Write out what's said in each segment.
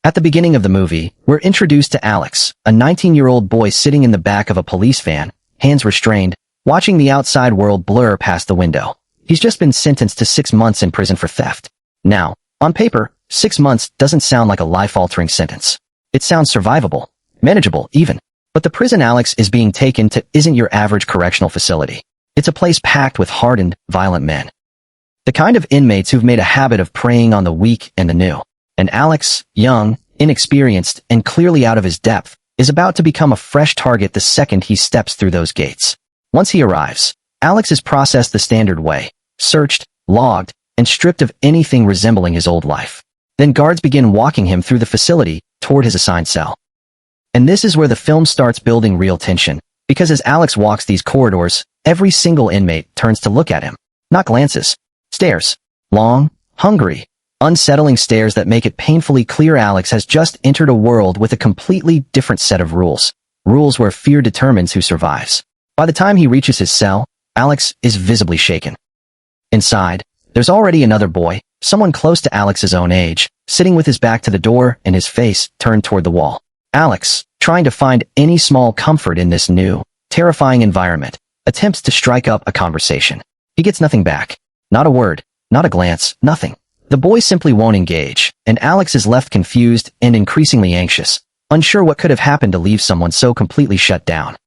At the beginning of the movie, we're introduced to Alex, a 19-year-old boy sitting in the back of a police van, hands restrained, watching the outside world blur past the window. He's just been sentenced to 6 months in prison for theft. Now, on paper, 6 months doesn't sound like a life-altering sentence. It sounds survivable, manageable even. But the prison Alex is being taken to isn't your average correctional facility. It's a place packed with hardened, violent men. The kind of inmates who've made a habit of preying on the weak and the new. And Alex, young, inexperienced, and clearly out of his depth, is about to become a fresh target the second he steps through those gates. Once he arrives, Alex is processed the standard way, searched, logged, and stripped of anything resembling his old life. Then guards begin walking him through the facility toward his assigned cell. And this is where the film starts building real tension, because as Alex walks these corridors, every single inmate turns to look at him. Not glances. Stares. Long, hungry, unsettling stares that make it painfully clear Alex has just entered a world with a completely different set of rules. Rules where fear determines who survives. By the time he reaches his cell, Alex is visibly shaken. Inside, there's already another boy, someone close to Alex's own age, sitting with his back to the door and his face turned toward the wall. Alex, trying to find any small comfort in this new, terrifying environment, attempts to strike up a conversation. He gets nothing back. Not a word, not a glance, nothing. The boy simply won't engage, and Alex is left confused and increasingly anxious, unsure what could have happened to leave someone so completely shut down.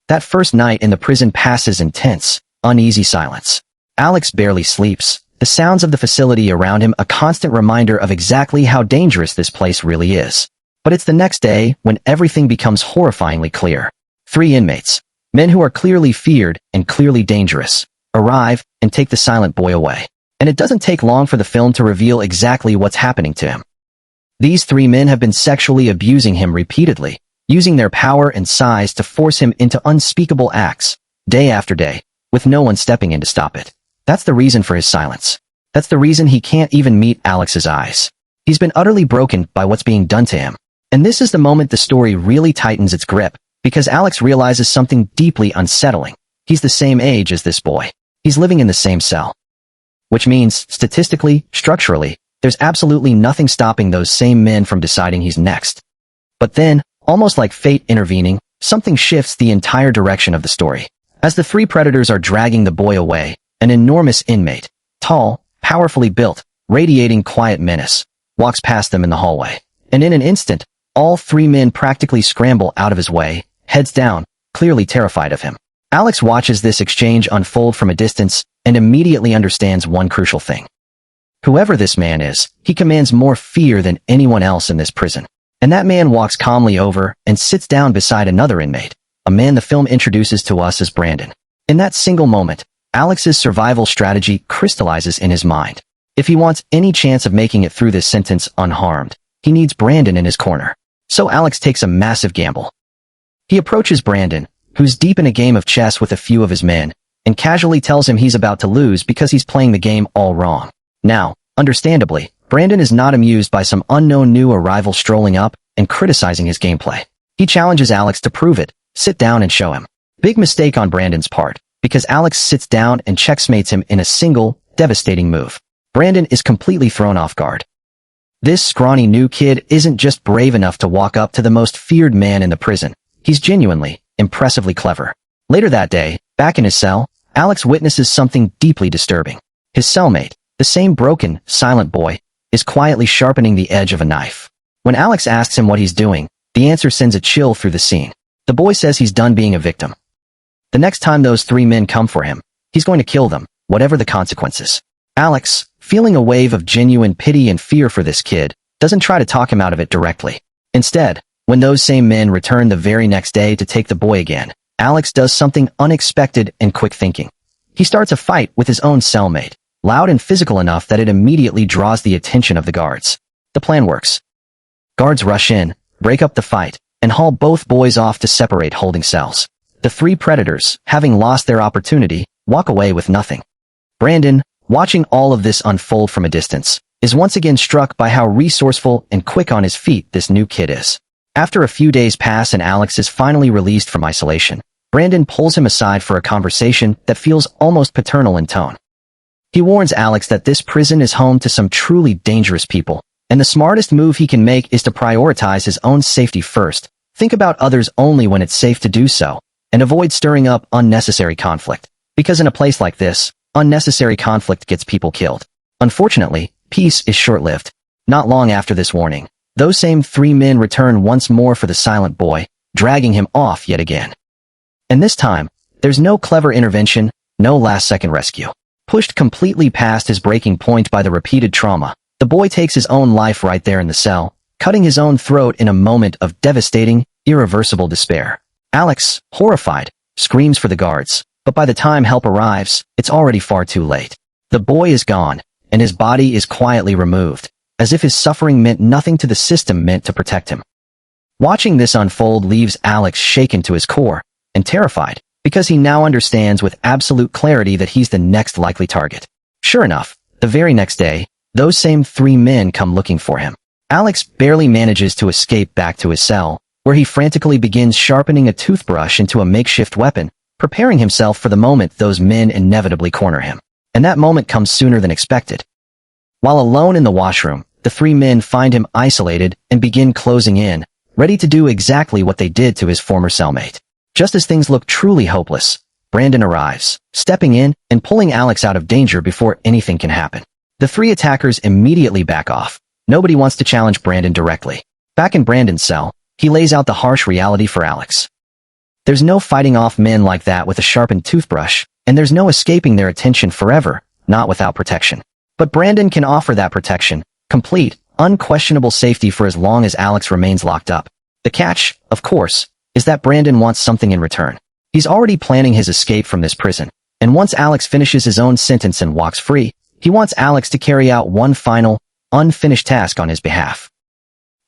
That first night in the prison passes in tense, uneasy silence. Alex barely sleeps, the sounds of the facility around him a constant reminder of exactly how dangerous this place really is. But it's the next day when everything becomes horrifyingly clear. 3 inmates, men who are clearly feared and clearly dangerous, arrive and take the silent boy away. And it doesn't take long for the film to reveal exactly what's happening to him. These 3 men have been sexually abusing him repeatedly, using their power and size to force him into unspeakable acts, day after day, with no one stepping in to stop it. That's the reason for his silence. That's the reason he can't even meet Alex's eyes. He's been utterly broken by what's being done to him. And this is the moment the story really tightens its grip, because Alex realizes something deeply unsettling. He's the same age as this boy. He's living in the same cell. Which means, statistically, structurally, there's absolutely nothing stopping those same men from deciding he's next. But then, almost like fate intervening, something shifts the entire direction of the story. As the 3 predators are dragging the boy away, an enormous inmate, tall, powerfully built, radiating quiet menace, walks past them in the hallway. And in an instant, all 3 men practically scramble out of his way, heads down, clearly terrified of him. Alex watches this exchange unfold from a distance and immediately understands one crucial thing. Whoever this man is, he commands more fear than anyone else in this prison. And that man walks calmly over and sits down beside another inmate, a man the film introduces to us as Brandon. In that single moment, Alex's survival strategy crystallizes in his mind. If he wants any chance of making it through this sentence unharmed, he needs Brandon in his corner. So Alex takes a massive gamble. He approaches Brandon, who's deep in a game of chess with a few of his men, and casually tells him he's about to lose because he's playing the game all wrong. Now, understandably, Brandon is not amused by some unknown new arrival strolling up and criticizing his gameplay. He challenges Alex to prove it, sit down and show him. Big mistake on Brandon's part, because Alex sits down and checkmates him in a single, devastating move. Brandon is completely thrown off guard. This scrawny new kid isn't just brave enough to walk up to the most feared man in the prison. He's genuinely, impressively clever. Later that day, back in his cell, Alex witnesses something deeply disturbing. His cellmate, the same broken, silent boy, is quietly sharpening the edge of a knife. When Alex asks him what he's doing, the answer sends a chill through the scene. The boy says he's done being a victim. The next time those 3 men come for him, he's going to kill them, whatever the consequences. Alex, feeling a wave of genuine pity and fear for this kid, doesn't try to talk him out of it directly. Instead, when those same men return the very next day to take the boy again, Alex does something unexpected and quick thinking. He starts a fight with his own cellmate, loud and physical enough that it immediately draws the attention of the guards. The plan works. Guards rush in, break up the fight, and haul both boys off to separate holding cells. The 3 predators, having lost their opportunity, walk away with nothing. Brandon, watching all of this unfold from a distance, is once again struck by how resourceful and quick on his feet this new kid is. After a few days pass and Alex is finally released from isolation, Brandon pulls him aside for a conversation that feels almost paternal in tone. He warns Alex that this prison is home to some truly dangerous people, And the smartest move he can make is to prioritize his own safety first, think about others only when it's safe to do so, and avoid stirring up unnecessary conflict. Because in a place like this, unnecessary conflict gets people killed. Unfortunately, peace is short-lived. Not long after this warning, those same 3 men return once more for the silent boy, dragging him off yet again. And this time, there's no clever intervention, no last-second rescue. Pushed completely past his breaking point by the repeated trauma, the boy takes his own life right there in the cell, cutting his own throat in a moment of devastating, irreversible despair. Alex, horrified, screams for the guards, but by the time help arrives, it's already far too late. The boy is gone, and his body is quietly removed, as if his suffering meant nothing to the system meant to protect him. Watching this unfold leaves Alex shaken to his core, and terrified, because he now understands with absolute clarity that he's the next likely target. Sure enough, the very next day, those same 3 men come looking for him. Alex barely manages to escape back to his cell, where he frantically begins sharpening a toothbrush into a makeshift weapon, preparing himself for the moment those men inevitably corner him. And that moment comes sooner than expected. While alone in the washroom, the 3 men find him isolated and begin closing in, ready to do exactly what they did to his former cellmate. Just as things look truly hopeless, Brandon arrives, stepping in and pulling Alex out of danger before anything can happen. The 3 attackers immediately back off. Nobody wants to challenge Brandon directly. Back in Brandon's cell, he lays out the harsh reality for Alex. There's no fighting off men like that with a sharpened toothbrush, and there's no escaping their attention forever, not without protection. But Brandon can offer that protection, complete, unquestionable safety for as long as Alex remains locked up. The catch, of course, is that Brandon wants something in return. He's already planning his escape from this prison, and once Alex finishes his own sentence and walks free, he wants Alex to carry out one final, unfinished task on his behalf.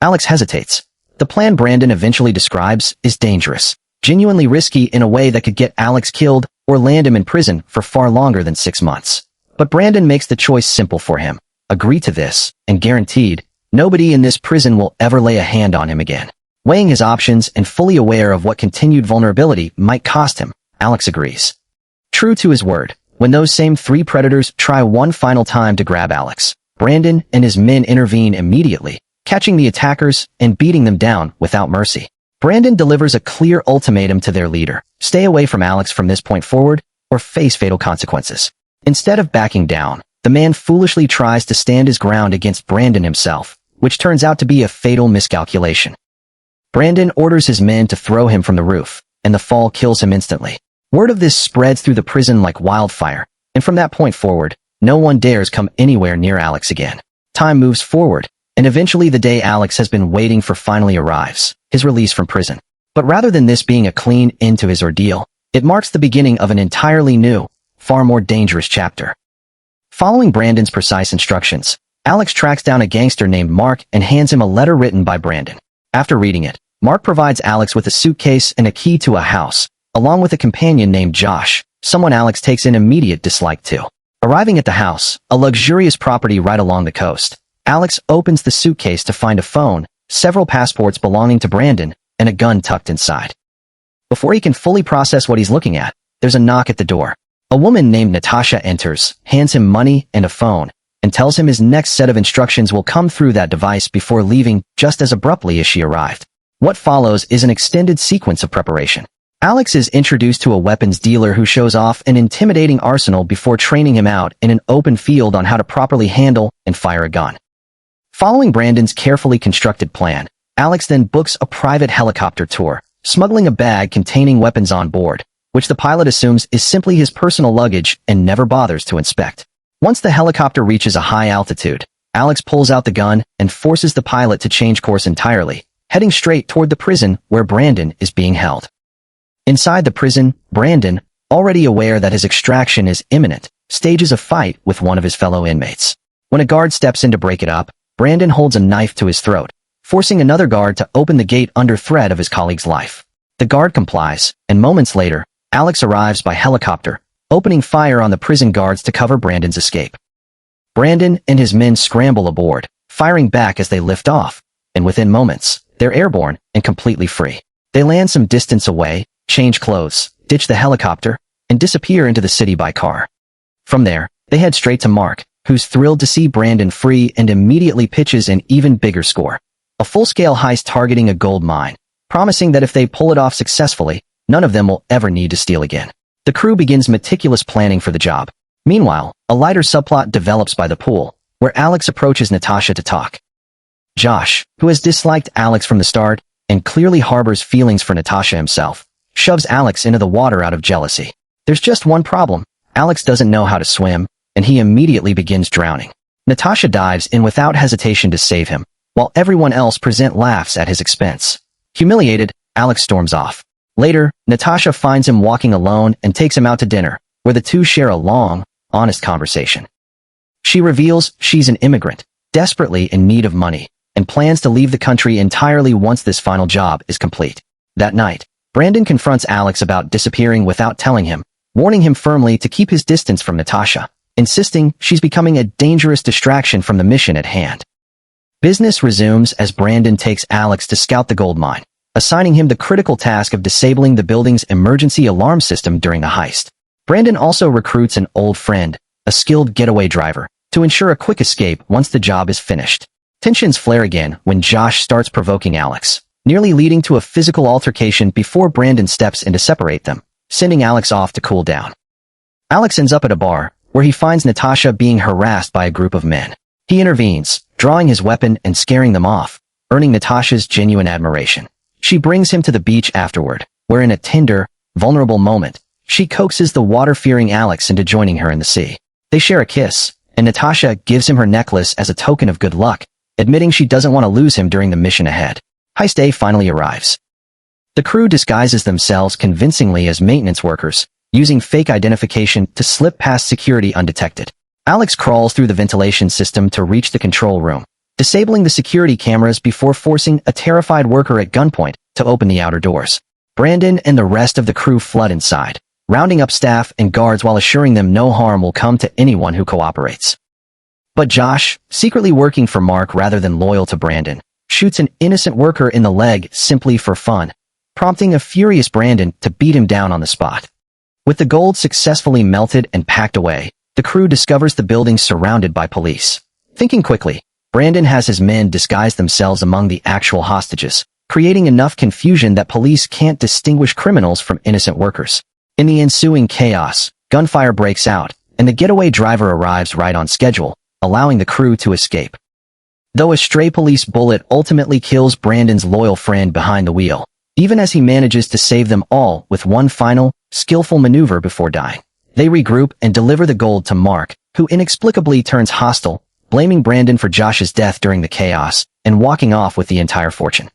Alex hesitates. The plan Brandon eventually describes is dangerous, genuinely risky in a way that could get Alex killed or land him in prison for far longer than 6 months. But Brandon makes the choice simple for him. Agree to this, and guaranteed, nobody in this prison will ever lay a hand on him again. Weighing his options and fully aware of what continued vulnerability might cost him, Alex agrees. True to his word, when those same 3 predators try one final time to grab Alex, Brandon and his men intervene immediately, catching the attackers and beating them down without mercy. Brandon delivers a clear ultimatum to their leader: stay away from Alex from this point forward, or face fatal consequences. Instead of backing down, the man foolishly tries to stand his ground against Brandon himself, which turns out to be a fatal miscalculation. Brandon orders his men to throw him from the roof, and the fall kills him instantly. Word of this spreads through the prison like wildfire, and from that point forward, no one dares come anywhere near Alex again. Time moves forward, and eventually the day Alex has been waiting for finally arrives, his release from prison. But rather than this being a clean end to his ordeal, it marks the beginning of an entirely new, far more dangerous chapter. Following Brandon's precise instructions, Alex tracks down a gangster named Mark and hands him a letter written by Brandon. After reading it, Mark provides Alex with a suitcase and a key to a house, along with a companion named Josh, someone Alex takes an immediate dislike to. Arriving at the house, a luxurious property right along the coast, Alex opens the suitcase to find a phone, several passports belonging to Brandon, and a gun tucked inside. Before he can fully process what he's looking at, there's a knock at the door. A woman named Natasha enters, hands him money and a phone, and tells him his next set of instructions will come through that device before leaving just as abruptly as she arrived. What follows is an extended sequence of preparation. Alex is introduced to a weapons dealer who shows off an intimidating arsenal before training him out in an open field on how to properly handle and fire a gun. Following Brandon's carefully constructed plan, Alex then books a private helicopter tour, smuggling a bag containing weapons on board, which the pilot assumes is simply his personal luggage and never bothers to inspect. Once the helicopter reaches a high altitude, Alex pulls out the gun and forces the pilot to change course entirely, heading straight toward the prison where Brandon is being held. Inside the prison, Brandon, already aware that his extraction is imminent, stages a fight with one of his fellow inmates. When a guard steps in to break it up, Brandon holds a knife to his throat, forcing another guard to open the gate under threat of his colleague's life. The guard complies, and moments later, Alex arrives by helicopter, opening fire on the prison guards to cover Brandon's escape. Brandon and his men scramble aboard, firing back as they lift off, and within moments, they're airborne and completely free. They land some distance away, change clothes, ditch the helicopter, and disappear into the city by car. From there, they head straight to Mark, who's thrilled to see Brandon free and immediately pitches an even bigger score. A full-scale heist targeting a gold mine, promising that if they pull it off successfully, none of them will ever need to steal again. The crew begins meticulous planning for the job. Meanwhile, a lighter subplot develops by the pool, where Alex approaches Natasha to talk. Josh, who has disliked Alex from the start and clearly harbors feelings for Natasha himself, shoves Alex into the water out of jealousy. There's just one problem. Alex doesn't know how to swim, and he immediately begins drowning. Natasha dives in without hesitation to save him, while everyone else present laughs at his expense. Humiliated, Alex storms off. Later, Natasha finds him walking alone and takes him out to dinner, where the two share a long, honest conversation. She reveals she's an immigrant, desperately in need of money, and plans to leave the country entirely once this final job is complete. That night, Brandon confronts Alex about disappearing without telling him, warning him firmly to keep his distance from Natasha, insisting she's becoming a dangerous distraction from the mission at hand. Business resumes as Brandon takes Alex to scout the gold mine, assigning him the critical task of disabling the building's emergency alarm system during the heist. Brandon also recruits an old friend, a skilled getaway driver, to ensure a quick escape once the job is finished. Tensions flare again when Josh starts provoking Alex, nearly leading to a physical altercation before Brandon steps in to separate them, sending Alex off to cool down. Alex ends up at a bar, where he finds Natasha being harassed by a group of men. He intervenes, drawing his weapon and scaring them off, earning Natasha's genuine admiration. She brings him to the beach afterward, where in a tender, vulnerable moment, she coaxes the water-fearing Alex into joining her in the sea. They share a kiss, and Natasha gives him her necklace as a token of good luck, admitting she doesn't want to lose him during the mission ahead. Heist day finally arrives. The crew disguises themselves convincingly as maintenance workers, using fake identification to slip past security undetected. Alex crawls through the ventilation system to reach the control room, disabling the security cameras before forcing a terrified worker at gunpoint to open the outer doors. Brandon and the rest of the crew flood inside, rounding up staff and guards while assuring them no harm will come to anyone who cooperates. But Josh, secretly working for Mark rather than loyal to Brandon, shoots an innocent worker in the leg simply for fun, prompting a furious Brandon to beat him down on the spot. With the gold successfully melted and packed away, the crew discovers the building surrounded by police. Thinking quickly, Brandon has his men disguise themselves among the actual hostages, creating enough confusion that police can't distinguish criminals from innocent workers. In the ensuing chaos, gunfire breaks out, and the getaway driver arrives right on schedule, allowing the crew to escape. Though a stray police bullet ultimately kills Brandon's loyal friend behind the wheel, even as he manages to save them all with one final, skillful maneuver before dying. They regroup and deliver the gold to Mark, who inexplicably turns hostile, blaming Brandon for Josh's death during the chaos, and walking off with the entire fortune.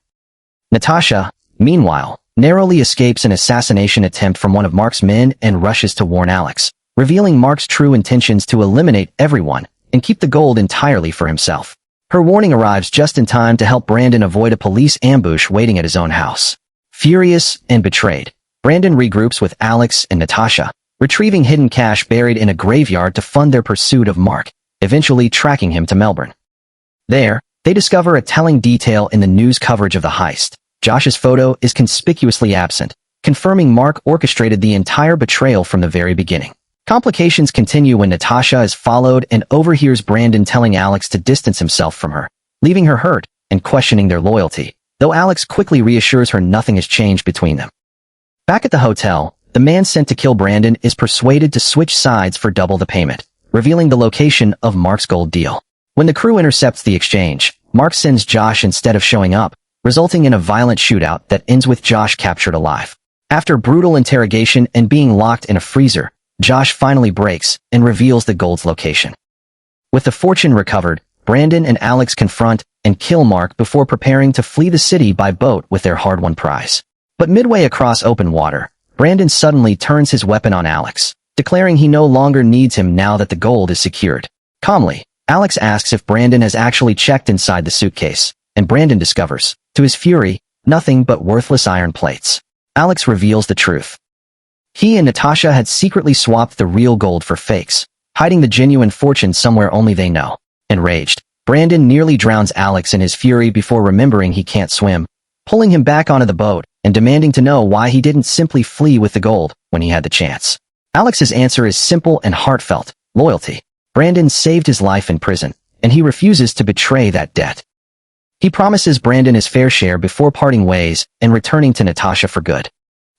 Natasha, meanwhile, narrowly escapes an assassination attempt from one of Mark's men and rushes to warn Alex, revealing Mark's true intentions to eliminate everyone and keep the gold entirely for himself. Her warning arrives just in time to help Brandon avoid a police ambush waiting at his own house. Furious and betrayed, Brandon regroups with Alex and Natasha, retrieving hidden cash buried in a graveyard to fund their pursuit of Mark, eventually tracking him to Melbourne. There, they discover a telling detail in the news coverage of the heist. Josh's photo is conspicuously absent, confirming Mark orchestrated the entire betrayal from the very beginning. Complications continue when Natasha is followed and overhears Brandon telling Alex to distance himself from her, leaving her hurt and questioning their loyalty, though Alex quickly reassures her nothing has changed between them. Back at the hotel, the man sent to kill Brandon is persuaded to switch sides for double the payment, revealing the location of Mark's gold deal. When the crew intercepts the exchange, Mark sends Josh instead of showing up, resulting in a violent shootout that ends with Josh captured alive. After brutal interrogation and being locked in a freezer, Josh finally breaks and reveals the gold's location. With the fortune recovered, Brandon and Alex confront and kill Mark before preparing to flee the city by boat with their hard-won prize. But midway across open water, Brandon suddenly turns his weapon on Alex, declaring he no longer needs him now that the gold is secured. Calmly, Alex asks if Brandon has actually checked inside the suitcase, and Brandon discovers, to his fury, nothing but worthless iron plates. Alex reveals the truth. He and Natasha had secretly swapped the real gold for fakes, hiding the genuine fortune somewhere only they know. Enraged, Brandon nearly drowns Alex in his fury before remembering he can't swim, pulling him back onto the boat and demanding to know why he didn't simply flee with the gold when he had the chance. Alex's answer is simple and heartfelt: loyalty. Brandon saved his life in prison, and he refuses to betray that debt. He promises Brandon his fair share before parting ways and returning to Natasha for good.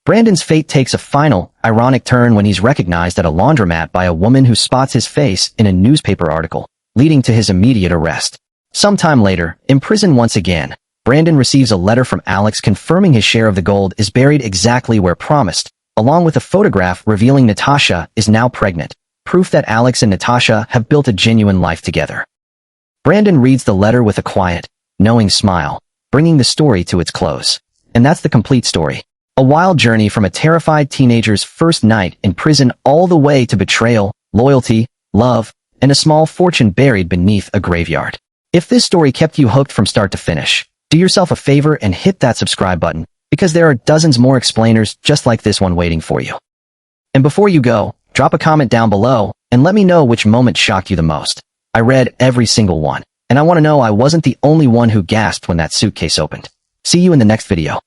Brandon's fate takes a final, ironic turn when he's recognized at a laundromat by a woman who spots his face in a newspaper article, leading to his immediate arrest. Sometime later, in prison once again, Brandon receives a letter from Alex confirming his share of the gold is buried exactly where promised, along with a photograph revealing Natasha is now pregnant, proof that Alex and Natasha have built a genuine life together. Brandon reads the letter with a quiet, knowing smile, bringing the story to its close. And that's the complete story. A wild journey from a terrified teenager's first night in prison all the way to betrayal, loyalty, love, and a small fortune buried beneath a graveyard. If this story kept you hooked from start to finish, do yourself a favor and hit that subscribe button, because there are dozens more explainers just like this one waiting for you. And before you go, drop a comment down below and let me know which moment shocked you the most. I read every single one, and I want to know I wasn't the only one who gasped when that suitcase opened. See you in the next video.